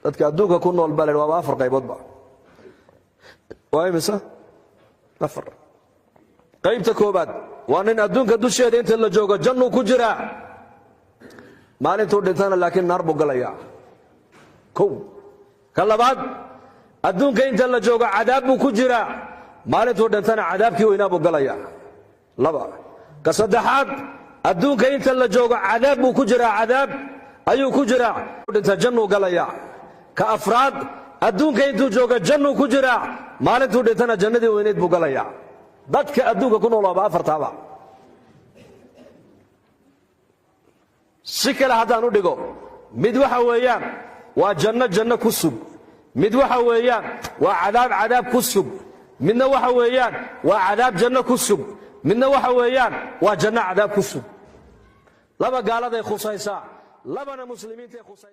dadka adduunka ku nool baa waa afar qaybood ba waa imisa afar qaybta koobaad waa nin adduunka dusheeda inta la joogo jannu ku jira maalintuu dhintana laakiin naar buu galayaa kow ka labaad adduunka inta la joogo cadaab buu ku jira maalintuu dhintana cadaabkii weynaa buu galayaa laba ka saddexaad adduunka inta la joogo cadaab buu ku jira cadaab ayuu ku jira dhinta jannu galayaa ka afraad adduunka intuu joogo jannu ku jira maalintuu dhintana jannadii weyneed buu galayaa dadka adduunka ku nool waa afartaaba si kale haddaan u dhigo mid waxa weeyaan waa janno ku sug mid waxa weeyaan waa cadaab ku sug midna waxa weeyaan waa cadaab janno ku sug midna waxa weeyaan waa janno cadaab ku sug laba gaaladay khusaysaa labana muslimiintay khusaysaa